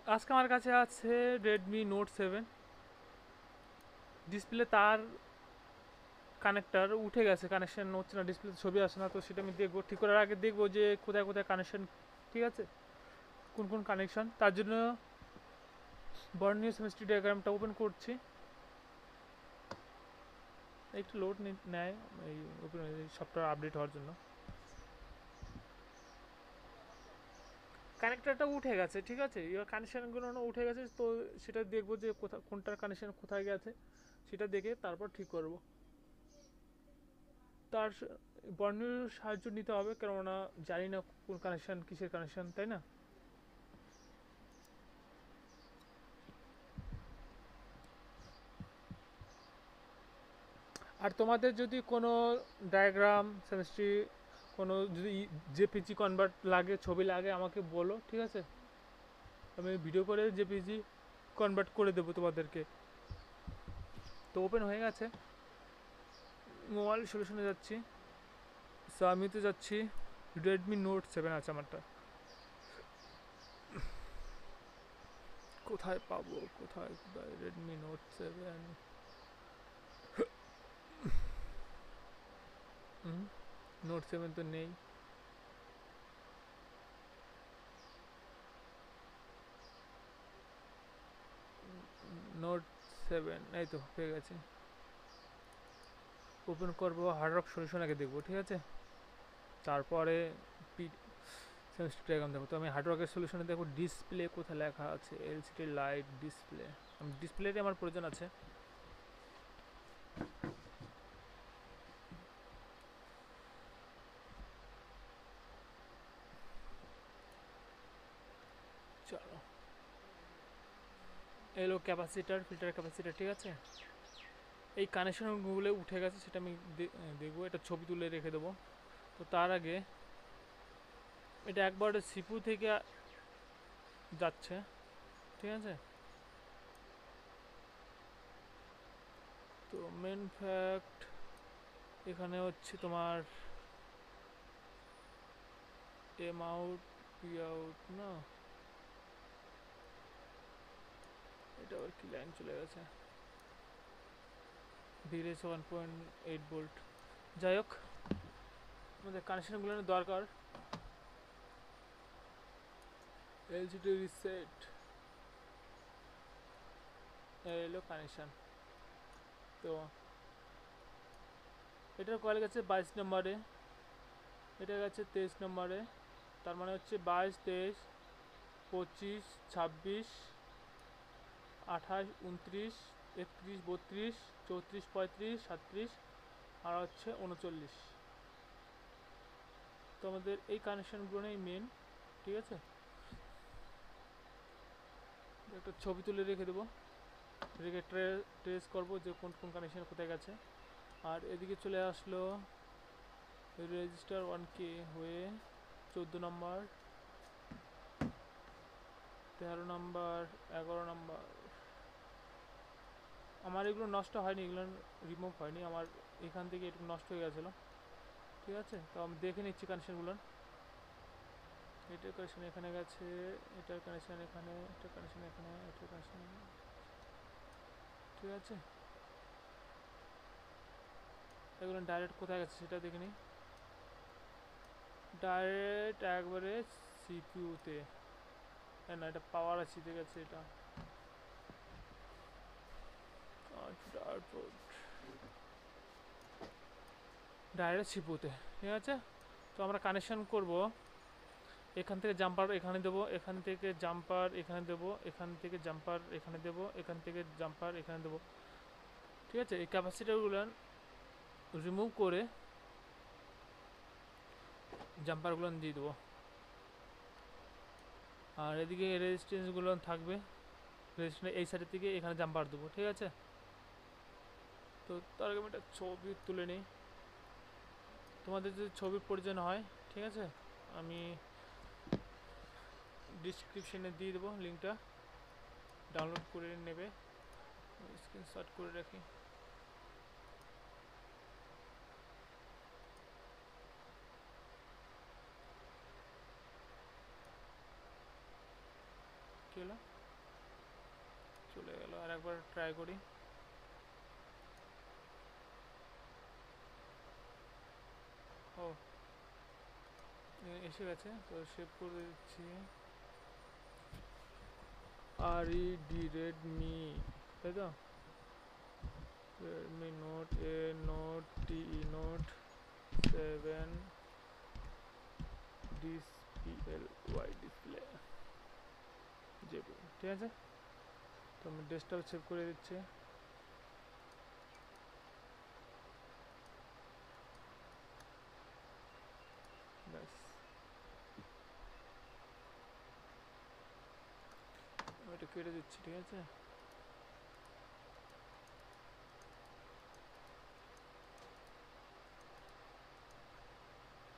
আজকে আমার কাছে আছে রেডমি নোট 7। ডিসপ্লে তার কানেক্টার উঠে গেছে, কানেকশন হচ্ছে না, ডিসপ্লে ছবি আসে না। তো সেটা আমি দেখবো, ঠিক করার আগে দেখবো যে কোথায় কোথায় কানেকশন ঠিক আছে, কোন কোন কানেকশন। তার জন্য বর্নিয়ার সেমিস্ট্রি ডায়াগ্রামটা ওপেন করছি, একটু লোড নেয় এই ওপেন সফটওয়্যার আপডেট হওয়ার জন্য। কানেক্টারটা উঠে গেছে, ঠিক আছে, এবার কানেকশানগুলো উঠে গেছে। তো সেটা দেখবো যে কোনটার কানেকশান কোথায় গেছে, সেটা দেখে তারপর ঠিক করব। তার বর্ণের সাহায্য নিতে হবে, কেননা জানি না কোন কানেকশান কিসের কানেকশান, তাই না? আর তোমাদের যদি কোনো ডায়াগ্রাম সেমিস্ট্রি, কোনো যদি জেপিজি কনভার্ট লাগে, ছবি লাগে, আমাকে বলো, ঠিক আছে, আমি ভিডিও করে জেপিজি কনভার্ট করে দেবো তোমাদেরকে। তো ওপেন হয়ে গেছে, মোবাইল সলিউশনে যাচ্ছি। সো আমি তো যাচ্ছি, রেডমি নোট 7 আছে আমারটা। কোথায় পাবো, কোথায় কোথায় রেডমি নোট 7? নোট 7 তো নেই। নোট 7 এই তো পেয়ে গেছি। ওপেন করবো, হার্ড রক সলিউশন আগে দেখবো, ঠিক আছে, তারপরে পি সেমিস্টার ডায়াগ্রাম দেখবো। তো আমি হার্ড রকের সলিউশনে দেখবো ডিসপ্লে কোথায় লেখা আছে, এলসিডি লাইট ডিসপ্লে। আমি ডিসপ্লেতে আমার প্রয়োজন আছে। চলো, এলো ক্যাপাসিটার, ফিল্টার ক্যাপাসিটার, ঠিক আছে। এই কানেকশনগুলো উঠে গেছে, সেটা আমি দেখবো, এটা ছবি তুলে রেখে দেবো। তো তার আগে এটা একবার সিপু থেকে যাচ্ছে, ঠিক আছে। তো মেন ফ্যাক্ট এখানে হচ্ছে তোমার এম আউট পি আউট না, এটা আবার কি লাইন চলে গেছে, ভিলেজ 1.8 ভোল্ট। যাই হোক, আমাদের কানেকশনগুলো দরকার। এলসিডি রিসেট, এলো কানেকশন। তো এটার কয়েল গেছে 22 নম্বরে, এটা গেছে 23 নম্বরে। তার মানে হচ্ছে 22, 23, 25, 26, 28, 29, 31, 32, 34, 35, 37 আর হচ্ছে 39। তো আমাদের এই কানেকশনগুলোই মেন, ঠিক আছে। একটা ছবি তুলে রেখে দেবো, রেখে ট্রেস করবো যে কোন কোন কানেকশন কোথায় গেছে। আর এদিকে চলে আসলো রেজিস্টার 1K হয়ে 14 নম্বর, 13 নম্বর, 11 নম্বর। আমার এগুলো নষ্ট হয়নি, এগুলো রিমুভ হয়নি আমার, এখান থেকে একটু নষ্ট হয়ে গেছিলো, ঠিক আছে। তো আমি দেখে নিচ্ছি কানেকশানগুলো। এটার কানেকশান এখানে গেছে, এটার কানেকশান এখানে, এটার কানেকশান এখানে, এটার কানেকশান, ঠিক আছে। এগুলো ডাইরেক্ট কোথায় গেছে সেটা দেখে নিই। ডাইরেক্ট একবারে সিপিউতে, না এটা পাওয়ার আইসিতে গেছে, এটা ডাইরেক্ট সিপিউতে, ঠিক আছে। তো আমরা কানেকশন করব, এখান থেকে জাম্পার এখানে দেবো, এখান থেকে জাম্পার এখানে দেবো, এখান থেকে জাম্পার এখানে দেবো, এখান থেকে জাম্পার এখানে দেবো, ঠিক আছে। এই ক্যাপাসিটারগুলো রিমুভ করে জাম্পারগুলো দিয়ে দেবো। আর এদিকে রেজিস্ট্যান্সগুলো থাকবে, রেজিস্ট্যান্স এই সাইডের থেকে এখানে জাম্পার দেবো, ঠিক আছে। তো তার আগে আমি একটা ছবি তুলে নিই, তোমাদের যদি ছবির প্রয়োজন হয়, ঠিক আছে, আমি ডিসক্রিপশনে দিয়ে দেবো লিঙ্কটা, ডাউনলোড করে নেবে, স্ক্রিনশট করে রাখি। কি হলো, চলে গেল। আর একবার ট্রাই করি। ও এসে গেছে, তো সেভ করে দিচ্ছি। RED রেডমি, তাই তো? রেডমি নোট এ, নোট টিই, নোট 7 DPLY ডিসপ্লে জেপি, ঠিক আছে। তো আমি ডেস্কটপ সেভ করে দিচ্ছি। ব্যাস, আমি এটা কেটে দিচ্ছি, ঠিক আছে।